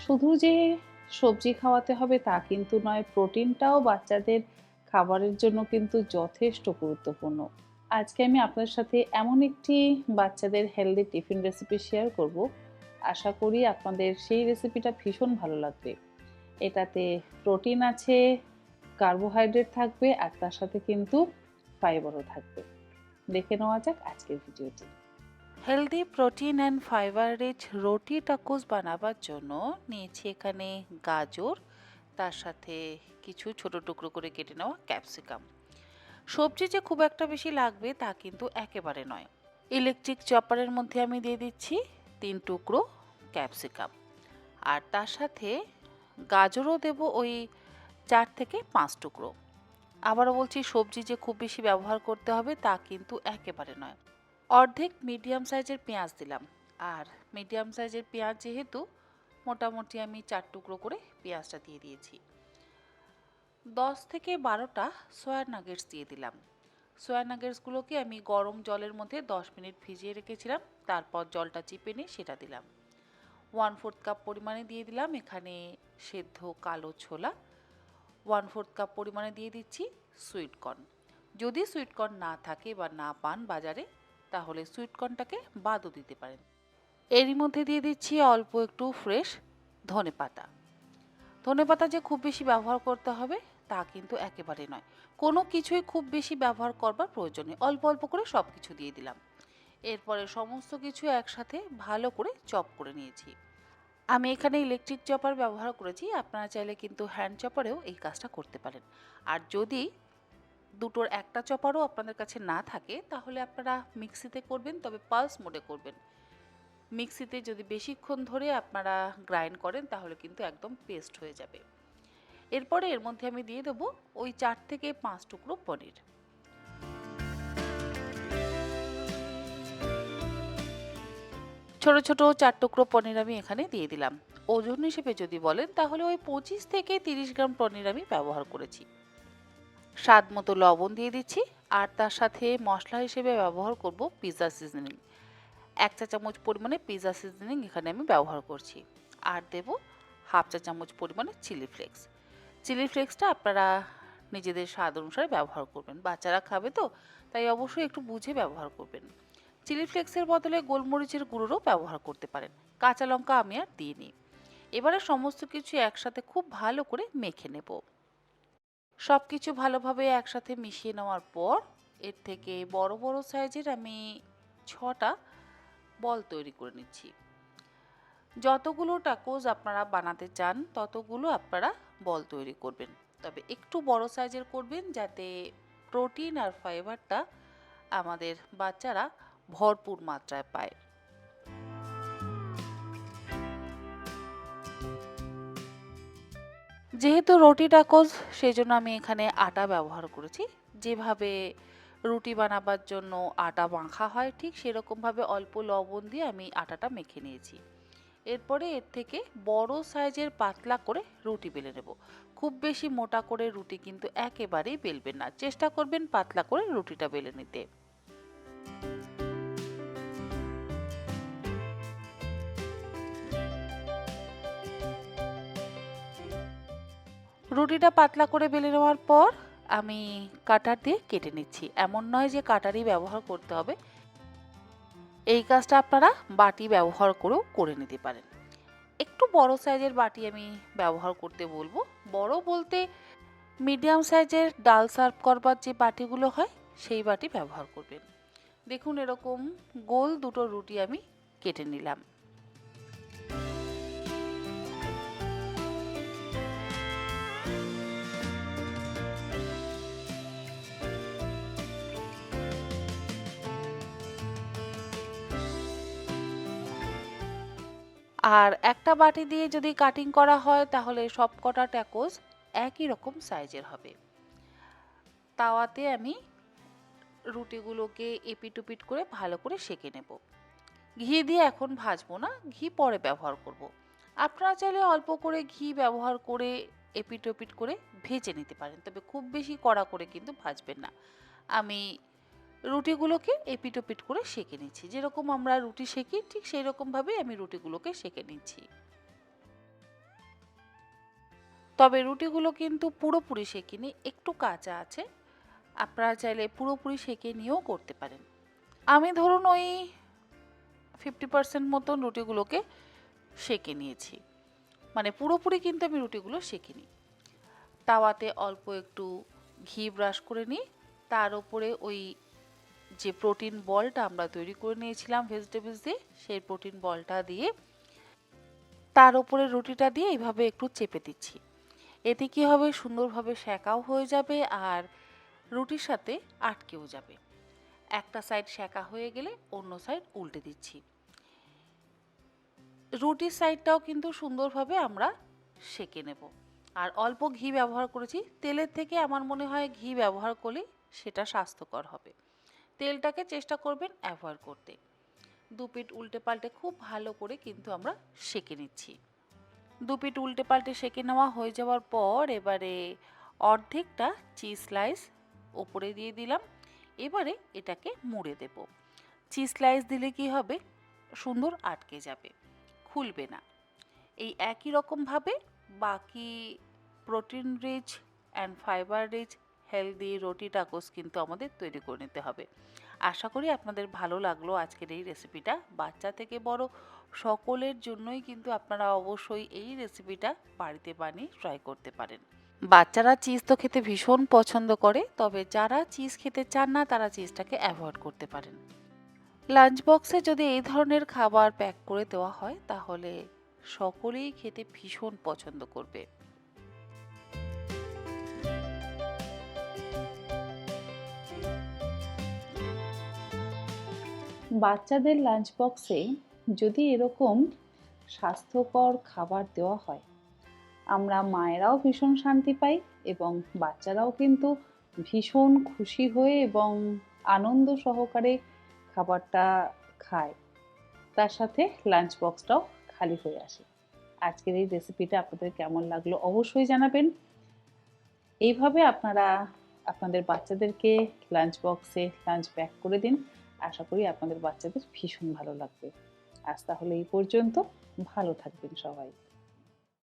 শুধু যে সবজি খাওয়াতে হবে তা কিন্তু নয়, প্রোটিনটাও বাচ্চাদের খাবারের জন্য কিন্তু যথেষ্ট গুরুত্বপূর্ণ। আজকে আমি আপনার সাথে এমন একটি বাচ্চাদের হেলদি টিফিন রেসিপি শেয়ার করব। আশা করি আপনাদের সেই রেসিপিটা ভীষণ ভালো লাগবে। এটাতে প্রোটিন আছে, কার্বোহাইড্রেট থাকবে আর তার সাথে কিন্তু ফাইবারও থাকবে। দেখে নেওয়া যাক আজকের ভিডিওটি। Healthy protein and fibre rich রুটি টাকুস বানাবার জন্য নিয়েছি এখানে গাজর, তার সাথে কিছু ছোট টুকরো করে কেটে নেওয়া ক্যাপসিকাম। সবজি যে খুব একটা বেশি লাগবে তা কিন্তু একেবারে নয়। ইলেকট্রিক চপারের মধ্যে আমি দিয়ে দিচ্ছি 3 টুকরো ক্যাপসিকাম, আর তার সাথে গাজরও দেব ওই 4 থেকে 5 টুকরো। আবারও বলছি, সবজি যে খুব বেশি ব্যবহার করতে হবে তা কিন্তু একেবারে নয়। অর্ধেক মিডিয়াম সাইজের পেঁয়াজ দিলাম, আর মিডিয়াম সাইজের পেঁয়াজ যেহেতু, মোটামুটি আমি 4 টুকরো করে পেঁয়াজটা দিয়ে দিয়েছি। 10 থেকে 12টা সয়া নাগেটস দিয়ে দিলাম। সয়া নাগেটসগুলোকে আমি গরম জলের মধ্যে 10 মিনিট ভিজিয়ে রেখেছিলাম, তারপর জলটা চিপে নিয়ে সেটা দিলাম। 1/4 কাপ পরিমাণে দিয়ে দিলাম এখানে সেদ্ধ কালো ছোলা। 1/4 কাপ পরিমাণে দিয়ে দিচ্ছি সুইট কর্ন। যদি সুইট কর্ন না থাকে বা না পান বাজারে, তাহলে সুইট কর্নটাকে বাদও দিতে পারেন। এরই মধ্যে দিয়ে দিচ্ছি অল্প একটু ফ্রেশ ধনেপাতা। ধনেপাতা যে খুব বেশি ব্যবহার করতে হবে তা কিন্তু একেবারে নয়। কোনো কিছুই খুব বেশি ব্যবহার করবার প্রয়োজন নেই, অল্প অল্প করে সব কিছু দিয়ে দিলাম। এরপরে সমস্ত কিছু একসাথে ভালো করে চপ করে নিয়েছি। আমি এখানে ইলেকট্রিক চপার ব্যবহার করেছি, আপনারা চাইলে কিন্তু হ্যান্ড চপারেও এই কাজটা করতে পারেন। আর যদি দুটোর একটা চপারও আপনাদের কাছে না থাকে, তাহলে আপনারা মিক্সিতে করবেন, তবে পালস মোডে করবেন। মিক্সিতে যদি বেশিক্ষণ ধরে আপনারা গ্রাইন্ড করেন তাহলে কিন্তু একদম পেস্ট হয়ে যাবে। এরপরে এর মধ্যে আমি দিয়ে দেবো ওই 4 থেকে 5 টুকরো পনির। ছোট ছোট 4 টুকরো পনির আমি এখানে দিয়ে দিলাম। ওজন হিসেবে যদি বলেন তাহলে ওই 25 থেকে 30 গ্রাম পনির আমি ব্যবহার করেছি। স্বাদ মতো লবণ দিয়ে দিচ্ছি, আর তার সাথে মশলা হিসেবে ব্যবহার করব পিৎজা সিজনিং। 1 চা চামচ পরিমাণে পিৎজা সিজনিং এখানে আমি ব্যবহার করছি। আর দেব 1/2 চা চামচ পরিমাণে চিলি ফ্লেক্স। চিলি ফ্লেক্সটা আপনারা নিজেদের স্বাদ অনুসারে ব্যবহার করবেন, বাচ্চারা খাবে তো, তাই অবশ্যই একটু বুঝে ব্যবহার করবেন। চিলি ফ্লেক্সের বদলে গোলমরিচের গুঁড়োও ব্যবহার করতে পারেন। কাঁচা লঙ্কা আমি আর দিইনি। এবারে সমস্ত কিছু একসাথে খুব ভালো করে মেখে নেব। সব কিছু ভালোভাবে একসাথে মিশিয়ে নেওয়ার পর এর থেকে বড় বড় সাইজের আমি 6টা বল তৈরি করে নিচ্ছি। যতগুলো টাকোস আপনারা বানাতে চান ততগুলো আপনারা বল তৈরি করবেন, তবে একটু বড় সাইজের করবেন যাতে প্রোটিন আর ফাইবারটা আমাদের বাচ্চারা ভরপুর মাত্রায় পায়। যেহেতু রুটি টাকোস, সেই জন্য আমি এখানে আটা ব্যবহার করেছি। যেভাবে রুটি বানাবার জন্য আটা মাখা হয় ঠিক সেরকমভাবে অল্প লবণ দিয়ে আমি আটাটা মেখে নিয়েছি। এরপরে এর থেকে বড় সাইজের পাতলা করে রুটি বেলে নেব। খুব বেশি মোটা করে রুটি কিন্তু একেবারেই বেলবেন না, চেষ্টা করবেন পাতলা করে রুটিটা বেলে নিতে। রুটিটা পাতলা করে বেলে নেওয়ার পর আমি কাটার দিয়ে কেটে নিচ্ছি। এমন নয় যে কাটারই ব্যবহার করতে হবে, এই কাজটা আপনারা বাটি ব্যবহার করেও করে নিতে পারেন। একটু বড় সাইজের বাটি আমি ব্যবহার করতে বলবো। বড় বলতে মিডিয়াম সাইজের ডাল সার্ভ করবার যে বাটিগুলো হয় সেই বাটি ব্যবহার করবেন। দেখুন, এরকম গোল দুটো রুটি আমি কেটে নিলাম। আর একটা বাটি দিয়ে যদি কাটিং করা হয় তাহলে সবকটা ট্যাকোস একই রকম সাইজের হবে। তাওয়াতে আমি রুটিগুলোকে এপিট ওপিট করে ভালো করে সেঁকে নেব। ঘি দিয়ে এখন ভাজবো না, ঘি পরে ব্যবহার করব। আপনারা চাইলে অল্প করে ঘি ব্যবহার করে এপিট ওপিট করে ভেজে নিতে পারেন, তবে খুব বেশি কড়া করে কিন্তু ভাজবেন না। আমি রুটিগুলোকে এপিট ওপিট করে সেঁকে নিচ্ছি, যেরকম আমরা রুটি সেঁকি ঠিক সেই রকমভাবেই আমি রুটিগুলোকে সেঁকে নিচ্ছি। তবে রুটিগুলো কিন্তু পুরোপুরি সেঁকে একটু কাঁচা আছে, আপনারা চাইলে পুরোপুরি সেঁকে নিয়েও করতে পারেন। আমি ধরুন ওই 50% মতন রুটিগুলোকে সেঁকে নিয়েছি, মানে পুরোপুরি কিন্তু আমি রুটিগুলো সেঁকিনি। তাওয়াতে অল্প একটু ঘি ব্রাশ করে নিই, তার উপরে ওই যে প্রোটিন বলটা আমরা তৈরি করে নিয়েছিলাম ভেজিটেবলস দিয়ে, সেই প্রোটিন বলটা দিয়ে তার উপরে রুটিটা দিয়ে এইভাবে একটু চেপে দিচ্ছি। এতে কি হবে, সুন্দরভাবে সেঁকাও হয়ে যাবে আর রুটির সাথে আটকেও যাবে। একটা সাইড সেঁকা হয়ে গেলে অন্য সাইড উল্টে দিচ্ছি। রুটির সাইডটাও কিন্তু সুন্দরভাবে আমরা সেঁকে নেব। আর অল্প ঘি ব্যবহার করেছি, তেলের থেকে আমার মনে হয় ঘি ব্যবহার করলে সেটা স্বাস্থ্যকর হবে। তেলটাকে চেষ্টা করবেন অ্যাভয়েড করতে। দুপিঠ উল্টে পাল্টে খুব ভালো করে কিন্তু আমরা সেঁকে নিচ্ছি। দুপিঠ উল্টে পাল্টে সেঁকে নেওয়া হয়ে যাওয়ার পর এবারে অর্ধেকটা চিজ স্লাইস ওপরে দিয়ে দিলাম। এবারে এটাকে মুড়ে দেব। চিজ স্লাইস দিলে কি হবে, সুন্দর আটকে যাবে, খুলবে না। এই একই রকমভাবে বাকি protein rich and fibre rich healthy রুটি টাকোস কিন্তু আমাদের তৈরি করে নিতে হবে। আশা করি আপনাদের ভালো লাগলো আজকের এই রেসিপিটা। বাচ্চা থেকে বড় সকলের জন্যই কিন্তু আপনারা অবশ্যই এই রেসিপিটা বাড়িতে বানিয়ে ট্রাই করতে পারেন। বাচ্চারা চিজ তো খেতে ভীষণ পছন্দ করে, তবে যারা চিজ খেতে চান না তারা চিজটাকে অ্যাভয়েড করতে পারেন। লাঞ্চ বক্সে যদি এই ধরনের খাবার প্যাক করে দেওয়া হয় তাহলে সকলেই খেতে ভীষণ পছন্দ করবে। বাচ্চাদের লাঞ্চ বক্সে যদি এরকম স্বাস্থ্যকর খাবার দেওয়া হয়, আমরা মায়েরাও ভীষণ শান্তি পাই এবং বাচ্চারাও কিন্তু ভীষণ খুশি হয়ে এবং আনন্দ সহকারে খাবারটা খায়। তার সাথে লাঞ্চ বক্সটাও খালি হয়ে আসে। আজকের এই রেসিপিটা আপনাদের কেমন লাগলো অবশ্যই জানাবেন। এইভাবে আপনারা আপনাদের বাচ্চাদেরকে লাঞ্চ বক্সে লাঞ্চ প্যাক করে দিন। আশা করি আপনাদের বাচ্চাদের ভীষণ ভালো লাগবে। আজ তাহলে এই পর্যন্ত। ভালো থাকবেন সবাই।